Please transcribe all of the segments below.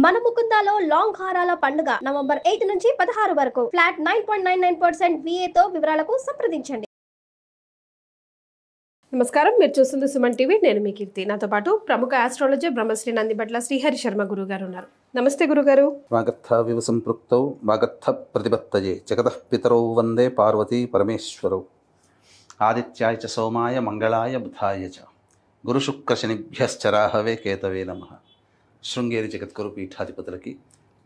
మన ముకుందాలో లాంగ్ హారాల పండుగ నవంబర్ 8 నుంచి 16 వరకు ఫ్లాట్ 9.99% VAతో వివరాలకు సంప్రదించండి. నమస్కారం, మీరు చూస్తుంది సుమన్ టీవీ. నేను మీ కీర్తి. నాతో పాటు ప్రముఖ ఆస్ట్రాలజర్ బ్రహ్మశ్రీ నందిబట్ల శ్రీహరి శర్మ గురుగారు ఉన్నారు. నమస్తే గురుగారు. వాగర్థ వివ సంపృక్తౌ వాగర్థ ప్రతిపత్తయే జగతః పితరౌ వందే పార్వతీ పరమేశ్వరౌ ఆదిత్యాయ చ సోమాయ మంగళాయ బుధాయ చ గురుశుక్రశనిభ్యశ్చరాహవే కేతవే నమః. శృంగేరి జగద్గురు పీఠాధిపతులకి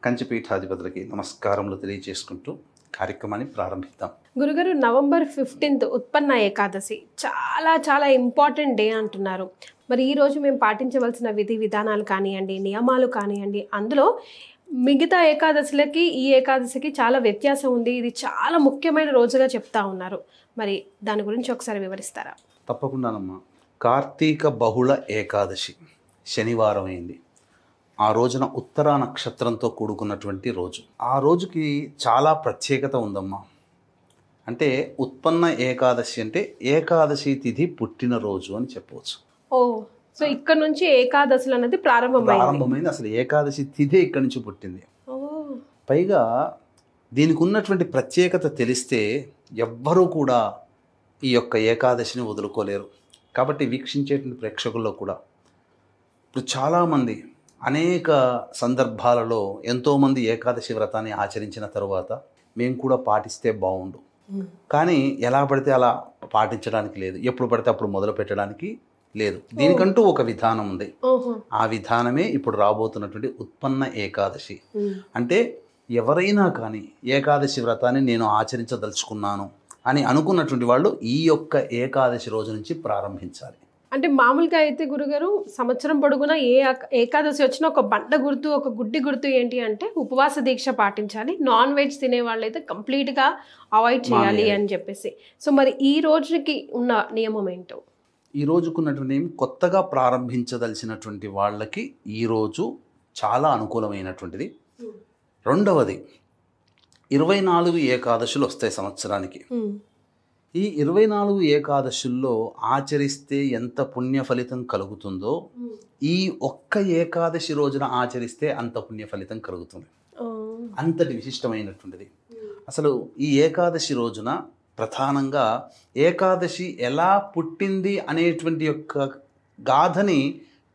కంచి పీఠాధిపతులకి నమస్కారములు తెలియజేసుకుంటూ కార్యక్రమాన్ని ప్రారంభిద్దాం. గురుగారు, నవంబర్ 15 ఉత్పన్న ఏకాదశి చాలా చాలా ఇంపార్టెంట్ డే అంటున్నారు. మరి ఈరోజు మేము పాటించవలసిన విధి విధానాలు కానివ్వండి, నియమాలు కానివ్వండి, అందులో మిగతా ఏకాదశులకి ఈ ఏకాదశికి చాలా వ్యత్యాసం ఉంది. ఇది చాలా ముఖ్యమైన రోజుగా చెప్తా ఉన్నారు. మరి దాని గురించి ఒకసారి వివరిస్తారా? తప్పకుండానమ్మా. కార్తీక బహుళ ఏకాదశి శనివారం అయింది. ఆ రోజున ఉత్తర నక్షత్రంతో కూడుకున్నటువంటి రోజు. ఆ రోజుకి చాలా ప్రత్యేకత ఉందమ్మా. అంటే ఉత్పన్న ఏకాదశి అంటే ఏకాదశి తిథి పుట్టినరోజు అని చెప్పవచ్చు. ఓ, సో ఇక్కడ నుంచి ఏకాదశులు అనేది ప్రారంభమైంది. అసలు ఏకాదశి తిథి ఇక్కడి నుంచి పుట్టింది. ఓ, పైగా దీనికి ఉన్నటువంటి ప్రత్యేకత తెలిస్తే ఎవ్వరూ కూడా ఈ యొక్క ఏకాదశిని వదులుకోలేరు. కాబట్టి వీక్షించేటువంటి ప్రేక్షకుల్లో కూడా ఇప్పుడు చాలామంది అనేక సందర్భాలలో ఎంతోమంది ఏకాదశి వ్రతాన్ని ఆచరించిన తరువాత మేము కూడా పాటిస్తే బాగుండు, కానీ ఎలా పడితే అలా పాటించడానికి లేదు, ఎప్పుడు పడితే అప్పుడు మొదలు పెట్టడానికి లేదు. దీనికంటూ ఒక విధానం ఉంది. ఆ విధానమే ఇప్పుడు రాబోతున్నటువంటి ఉత్పన్న ఏకాదశి. అంటే ఎవరైనా కానీ ఏకాదశి వ్రతాన్ని నేను ఆచరించదలుచుకున్నాను అని అనుకున్నటువంటి వాళ్ళు ఈ యొక్క ఏకాదశి రోజు నుంచి ప్రారంభించాలి. అంటే మామూలుగా అయితే గురుగారు సంవత్సరం పొడుగునా ఏ ఏకాదశి వచ్చినా ఒక బండ గుర్తు, ఒక గుడ్డి గుర్తు ఏంటి అంటే ఉపవాస దీక్ష పాటించాలి, నాన్ వెజ్ తినే వాళ్ళైతే కంప్లీట్గా అవాయిడ్ చేయాలి అని చెప్పేసి. సో మరి ఈ రోజుకి ఉన్న నియమం ఏంటో? ఈ రోజుకున్నటువంటి కొత్తగా ప్రారంభించదలిచినటువంటి వాళ్ళకి ఈరోజు చాలా అనుకూలమైనటువంటిది. రెండవది, 24 ఏకాదశులు వస్తాయి సంవత్సరానికి. ఈ 24 ఏకాదశుల్లో ఆచరిస్తే ఎంత పుణ్య ఫలితం కలుగుతుందో ఈ ఒక్క ఏకాదశి రోజున ఆచరిస్తే అంత పుణ్య ఫలితం కలుగుతుంది. అంతటి విశిష్టమైనటువంటిది. అసలు ఈ ఏకాదశి రోజున ప్రధానంగా ఏకాదశి ఎలా పుట్టింది అనేటువంటి యొక్క గాథని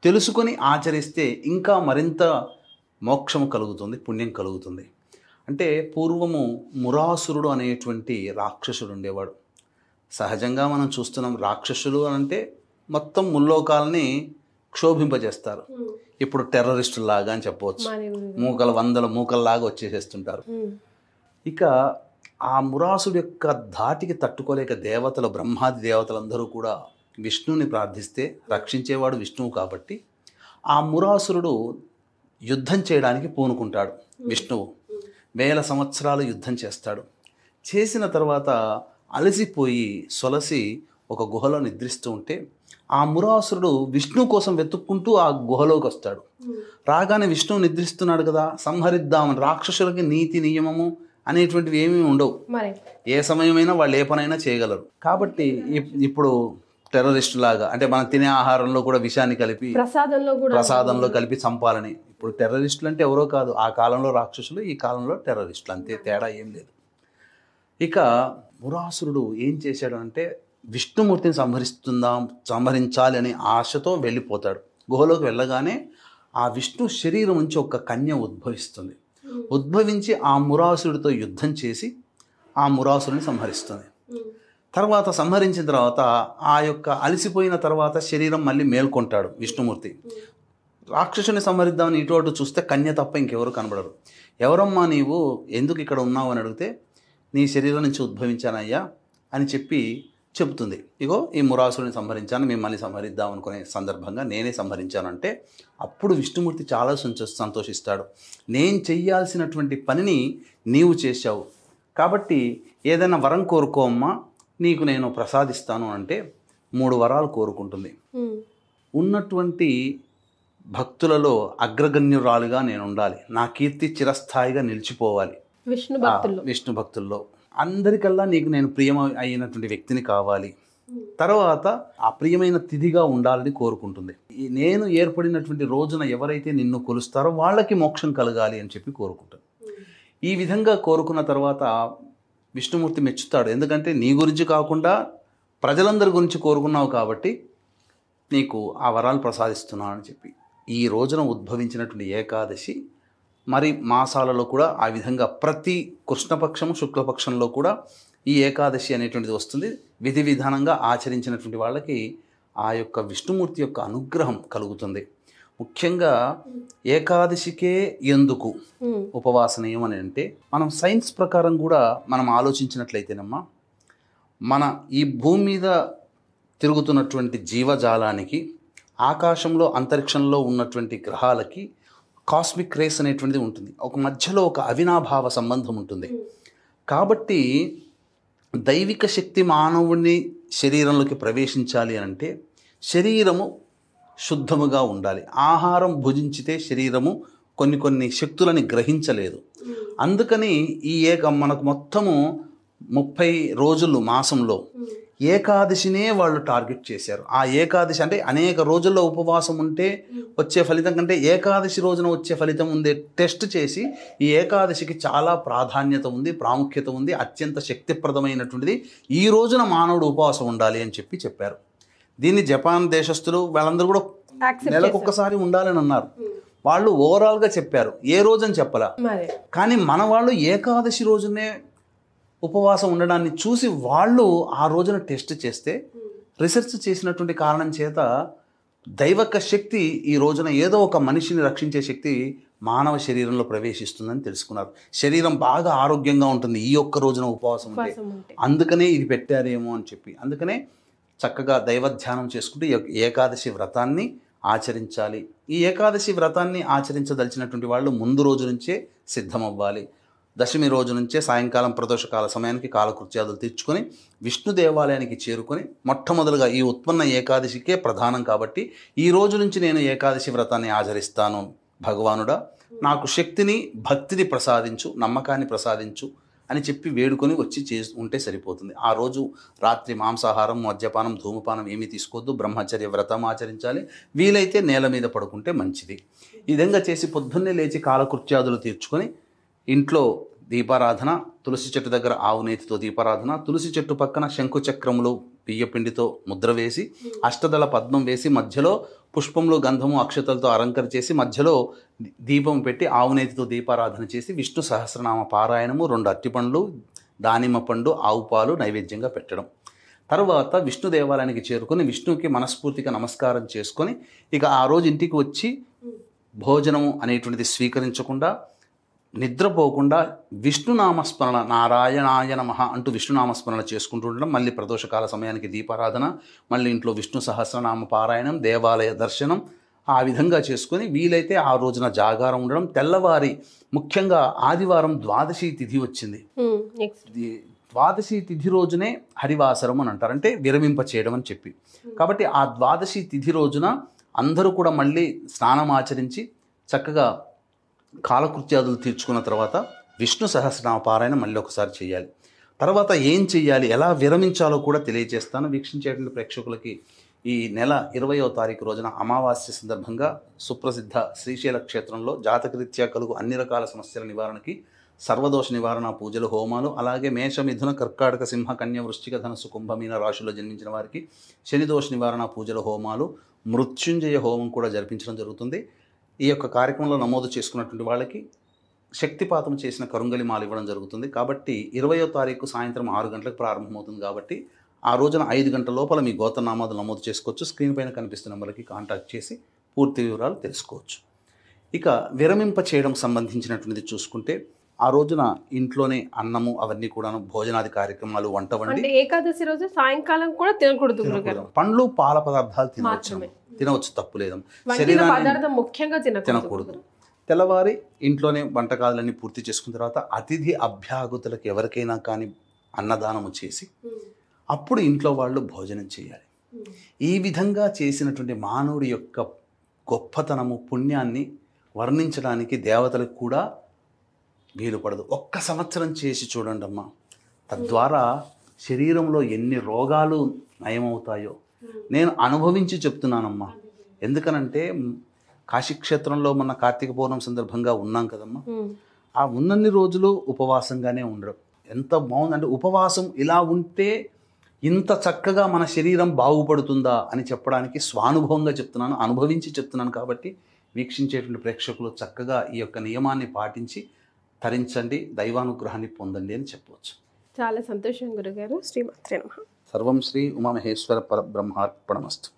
తెలుసుకొని ఆచరిస్తే ఇంకా మరింత మోక్షము కలుగుతుంది, పుణ్యం కలుగుతుంది. అంటే పూర్వము మురాసురుడు అనేటువంటి రాక్షసుడు ఉండేవాడు. సహజంగా మనం చూస్తున్నాం, రాక్షసులు అంటే మొత్తం ముల్లోకాలని క్షోభింపజేస్తారు. ఇప్పుడు టెర్రరిస్టుల్లాగా అని చెప్పవచ్చు. మూకలు 100 మూకల్లాగా వచ్చేసేస్తుంటారు. ఇక ఆ మురాసుడు యొక్క ధాటికి తట్టుకోలేక దేవతలు, బ్రహ్మాది దేవతలందరూ కూడా విష్ణువుని ప్రార్థిస్తే రక్షించేవాడు విష్ణువు కాబట్టి ఆ మురాసురుడు యుద్ధం చేయడానికి పూనుకుంటాడు. విష్ణువు 1000 సంవత్సరాలు యుద్ధం చేస్తాడు. చేసిన తర్వాత అలసిపోయి సొలసి ఒక గుహలో నిద్రిస్తూ ఉంటే ఆ మురాసురుడు విష్ణు కోసం వెతుక్కుంటూ ఆ గుహలోకి వస్తాడు. రాగానే విష్ణువు నిద్రిస్తున్నాడు కదా, సంహరిద్దామని. రాక్షసులకి నీతి నియమము అనేటువంటివి ఏమీ ఉండవు. ఏ సమయమైనా వాళ్ళు ఏ పనైనా చేయగలరు. కాబట్టి ఇప్పుడు టెర్రరిస్టు లాగా, అంటే మనం తినే ఆహారంలో కూడా విషాన్ని కలిపి ప్రసాదంలో కలిపి చంపాలని. ఇప్పుడు టెర్రరిస్టులు అంటే ఎవరో కాదు, ఆ కాలంలో రాక్షసులు, ఈ కాలంలో టెర్రరిస్టులు, అంతే, తేడా ఏం లేదు. ఇక మురాసురుడు ఏం చేశాడు అంటే విష్ణుమూర్తిని సంహరించాలి అనే ఆశతో వెళ్ళిపోతాడు. గుహలోకి వెళ్ళగానే ఆ విష్ణు శరీరం నుంచి ఒక కన్య ఉద్భవిస్తుంది. ఉద్భవించి ఆ మురాసురుడితో యుద్ధం చేసి ఆ మురాసురుని సంహరిస్తుంది. తర్వాత సంహరించిన తర్వాత ఆ యొక్క అలసిపోయిన తర్వాత శరీరం మళ్ళీ మేల్కొంటాడు విష్ణుమూర్తి. రాక్షసుని సంహరిద్దామని ఇటు అటు చూస్తే కన్య తప్ప ఇంకెవరు కనబడరు. ఎవరమ్మా నీవు, ఎందుకు ఇక్కడ ఉన్నావు అని అడిగితే నీ శరీరం నుంచి ఉద్భవించానయ్యా అని చెప్తుంది. ఇగో ఈ మురాసుడిని సంహరించాను, మిమ్మల్ని సంహరిద్దాం అనుకునే సందర్భంగా నేనే సంహరించానంటే అప్పుడు విష్ణుమూర్తి చాలా సంతోషిస్తాడు. నేను చెయ్యాల్సినటువంటి పనిని నీవు చేశావు కాబట్టి ఏదైనా వరం కోరుకోమ్మా, నీకు నేను ప్రసాదిస్తాను అంటే 3 వరాలు కోరుకుంటుంది. ఉన్నటువంటి భక్తులలో అగ్రగణ్యురాలుగా నేను ఉండాలి, నా కీర్తి చిరస్థాయిగా నిలిచిపోవాలి. విష్ణు భక్తుల్లో అందరికల్లా నీకు నేను ప్రియం అయినటువంటి వ్యక్తిని కావాలి. తర్వాత అప్రియమైన తిథిగా ఉండాలని కోరుకుంటుంది. నేను ఏర్పడినటువంటి రోజున ఎవరైతే నిన్ను కొలుస్తారో వాళ్ళకి మోక్షం కలగాలి అని చెప్పి కోరుకుంటుంది. ఈ విధంగా కోరుకున్న తర్వాత విష్ణుమూర్తి మెచ్చుతాడు. ఎందుకంటే నీ గురించి కాకుండా ప్రజలందరి గురించి కోరుకున్నావు కాబట్టి నీకు ఆ వరాలు ప్రసాదిస్తున్నాను అని చెప్పి. ఈ రోజున ఉద్భవించినటువంటి ఏకాదశి మరి మాసాలలో కూడా ఆ విధంగా ప్రతి కృష్ణపక్షము శుక్లపక్షంలో కూడా ఈ ఏకాదశి అనేటువంటిది వస్తుంది. విధి విధానంగా ఆచరించినటువంటి వాళ్ళకి ఆ యొక్క విష్ణుమూర్తి యొక్క అనుగ్రహం కలుగుతుంది. ముఖ్యంగా ఏకాదశికే ఎందుకు ఉపవాసనీయం అని అంటే, మనం సైన్స్ ప్రకారం కూడా మనం ఆలోచించినట్లయితేనమ్మా, మన ఈ భూమి మీద తిరుగుతున్నటువంటి జీవజాలానికి ఆకాశంలో అంతరిక్షంలో ఉన్నటువంటి గ్రహాలకి కాస్మిక్ రేస్ అనేటువంటిది ఉంటుంది. ఒక మధ్యలో ఒక అవినాభావ సంబంధం ఉంటుంది. కాబట్టి దైవిక శక్తి మానవుని శరీరంలోకి ప్రవేశించాలి అంటే శరీరము శుద్ధముగా ఉండాలి. ఆహారం భుజించితే శరీరము కొన్ని శక్తులని గ్రహించలేదు. అందుకని ఈ మనకు మొత్తము 30 రోజులు మాసంలో ఏకాదశినే వాళ్ళు టార్గెట్ చేశారు. ఆ ఏకాదశి అంటే అనేక రోజుల్లో ఉపవాసం ఉంటే వచ్చే ఫలితం కంటే ఏకాదశి రోజున వచ్చే ఫలితం ఉందే టెస్ట్ చేసి ఈ ఏకాదశికి చాలా ప్రాధాన్యత ఉంది, ప్రాముఖ్యత ఉంది, అత్యంత శక్తిప్రదమైనటువంటిది, ఈ రోజున మానవుడు ఉపవాసం ఉండాలి అని చెప్పారు. దీన్ని జపాన్ దేశస్తులు వాళ్ళందరూ కూడా నెలకొక్కసారి ఉండాలని అన్నారు. వాళ్ళు ఓవరాల్గా చెప్పారు, ఏ రోజని చెప్పలా. కానీ మన వాళ్ళు ఏకాదశి రోజునే ఉపవాసం ఉండడాన్ని చూసి వాళ్ళు ఆ రోజున టెస్ట్ చేస్తే రీసెర్చ్ చేసినటువంటి కారణం చేత దైవక శక్తి ఈ రోజున ఏదో ఒక మనిషిని రక్షించే శక్తి మానవ శరీరంలో ప్రవేశిస్తుందని తెలుసుకున్నారు. శరీరం బాగా ఆరోగ్యంగా ఉంటుంది ఈ ఒక్క రోజున ఉపవాసం ఉంటే. అందుకనే ఇది పెట్టారేమో అని చెప్పి, అందుకనే చక్కగా దైవధ్యానం చేసుకుంటూ ఏకాదశి వ్రతాన్ని ఆచరించాలి. ఈ ఏకాదశి వ్రతాన్ని ఆచరించదలిచినటువంటి వాళ్ళు ముందు రోజు నుంచే సిద్ధమవ్వాలి. దశమి రోజు నుంచే సాయంకాలం ప్రదోషకాల సమయానికి కాలకృత్యాదులు తీర్చుకొని విష్ణు దేవాలయానికి చేరుకొని మొట్టమొదలుగా ఈ ఉత్పన్న ఏకాదశికే ప్రధానం కాబట్టి ఈ రోజు నుంచి నేను ఏకాదశి వ్రతాన్ని ఆచరిస్తాను భగవానుడా, నాకు శక్తిని భక్తిని ప్రసాదించు, నమ్మకాన్ని ప్రసాదించు అని చెప్పి వేడుకొని వచ్చి ఉంటే సరిపోతుంది. ఆ రోజు రాత్రి మాంసాహారం, మద్యపానం, ధూమపానం ఏమీ తీసుకోవద్దు. బ్రహ్మచర్య వ్రతం ఆచరించాలి. వీలైతే నేల మీద పడుకుంటే మంచిది. ఈ విధంగా చేసి పొద్దున్నే లేచి కాలకృత్యాదులు తీర్చుకొని ఇంట్లో దీపారాధన, తులసి చెట్టు దగ్గర ఆవు నేతితో దీపారాధన, తులసి చెట్టు పక్కన శంకు చక్రములు బియ్యపిండితో ముద్ర వేసి అష్టదళ పద్మం వేసి మధ్యలో పుష్పములు, గంధము, అక్షతలతో అలంకరణ చేసి మధ్యలో దీపం పెట్టి ఆవు నేతితో దీపారాధన చేసి విష్ణు సహస్రనామ పారాయణము, 2 అరటిపండ్లు, దానిమ్మ పండు, ఆవు పాలు నైవేద్యంగా పెట్టడం. తర్వాత విష్ణు దేవాలయానికి చేరుకొని విష్ణువుకి మనస్ఫూర్తిగా నమస్కారం చేసుకొని ఇక ఆ రోజు ఇంటికి వచ్చి భోజనము అనేటువంటిది స్వీకరించకుండా నిద్రపోకుండా విష్ణునామస్మరణ, నారాయణాయ నమః అంటూ విష్ణునామస్మరణ చేసుకుంటూ ఉండడం. మళ్ళీ ప్రదోషకాల సమయానికి దీపారాధన, మళ్ళీ ఇంట్లో విష్ణు సహస్రనామ పారాయణం, దేవాలయ దర్శనం, ఆ విధంగా చేసుకొని వీలైతే ఆ రోజున జాగారం ఉండడం. తెల్లవారి ముఖ్యంగా ఆదివారం ద్వాదశి తిథి వచ్చింది. ద్వాదశి తిథి రోజునే హరివాసరం అని అంటారు, అంటే విరమింప చేయడం అని చెప్పి. కాబట్టి ఆ ద్వాదశి తిథి రోజున అందరూ కూడా మళ్ళీ స్నానం ఆచరించి చక్కగా కాలకృత్యాదులు తీర్చుకున్న తర్వాత విష్ణు సహస్రనామ పారాయణ మళ్ళీ ఒకసారి చేయాలి. తర్వాత ఏం చెయ్యాలి, ఎలా విరమించాలో కూడా తెలియజేస్తాను వీక్షించేటువంటి ప్రేక్షకులకి. ఈ నెల 20వ తారీఖు రోజున అమావాస్య సందర్భంగా సుప్రసిద్ధ శ్రీశైల క్షేత్రంలో జాతకరీత్యా కలుగు అన్ని రకాల సమస్యల నివారణకి సర్వదోష నివారణ పూజలు, హోమాలు, అలాగే మేష, మిథున, కర్కాటక, సింహ, కన్య, వృశ్చిక, ధనుసు, కుంభమీన రాశుల్లో జన్మించిన వారికి శనిదోష నివారణ పూజలు, హోమాలు, మృత్యుంజయ హోమం కూడా జరిపించడం జరుగుతుంది. ఈ యొక్క కార్యక్రమంలో నమోదు చేసుకున్నటువంటి వాళ్ళకి శక్తిపాతం చేసిన కరుంగలి మాల ఇవ్వడం జరుగుతుంది. కాబట్టి 20వ తారీఖు సాయంత్రం 6 గంటలకు ప్రారంభమవుతుంది. కాబట్టి ఆ రోజున 5 గంటల లోపల మీ గోత్రనామాలు నమోదు చేసుకోవచ్చు. స్క్రీన్ పైన కనిపిస్తున్న నెంబర్కి కాంటాక్ట్ చేసి పూర్తి వివరాలు తెలుసుకోవచ్చు. ఇక విరమింప చేయడం సంబంధించినటువంటిది చూసుకుంటే ఆ రోజున ఇంట్లోనే అన్నము అవన్నీ కూడా భోజనాది కార్యక్రమాలు, వంట వండి. ఏకాదశి రోజు సాయంకాలం కూడా తినకూడదు. పండ్లు, పాల పదార్థాలు తినవచ్చు, తప్పు లేదు. శరీరాన్ని ముఖ్యంగా తినకూడదు. తెల్లవారి ఇంట్లోనే వంటకాలన్నీ పూర్తి చేసుకున్న తర్వాత అతిథి అభ్యాగతులకు ఎవరికైనా కానీ అన్నదానము చేసి అప్పుడు ఇంట్లో వాళ్ళు భోజనం చేయాలి. ఈ విధంగా చేసినటువంటి మానవుడి యొక్క గొప్పతనము, పుణ్యాన్ని వర్ణించడానికి దేవతలకు కూడా వీలు పడదు. 1 సంవత్సరం చేసి చూడండి అమ్మా. తద్వారా శరీరంలో ఎన్ని రోగాలు నయమవుతాయో నేను అనుభవించి చెప్తున్నానమ్మా. ఎందుకనంటే కాశీక్షేత్రంలో మన కార్తీక పౌర్ణమి సందర్భంగా ఉన్నాం కదమ్మా. ఆ ఉన్నన్ని రోజులు ఉపవాసంగానే ఉండడం ఎంత బాగుందంటే, ఉపవాసం ఇలా ఉంటే ఇంత చక్కగా మన శరీరం బాగుపడుతుందా అని చెప్పడానికి స్వానుభవంగా చెప్తున్నాను, అనుభవించి చెప్తున్నాను. కాబట్టి వీక్షించేటువంటి ప్రేక్షకులు చక్కగా ఈ యొక్క నియమాన్ని పాటించి తరించండి, దైవానుగ్రహాన్ని పొందండి అని చెప్పవచ్చు. చాలా సంతోషం గురుగారు. శ్రీమాత్రే నమః. సర్వం శ్రీ ఉమామహేశ్వర పరబ్రహ్మార్పణమస్తు.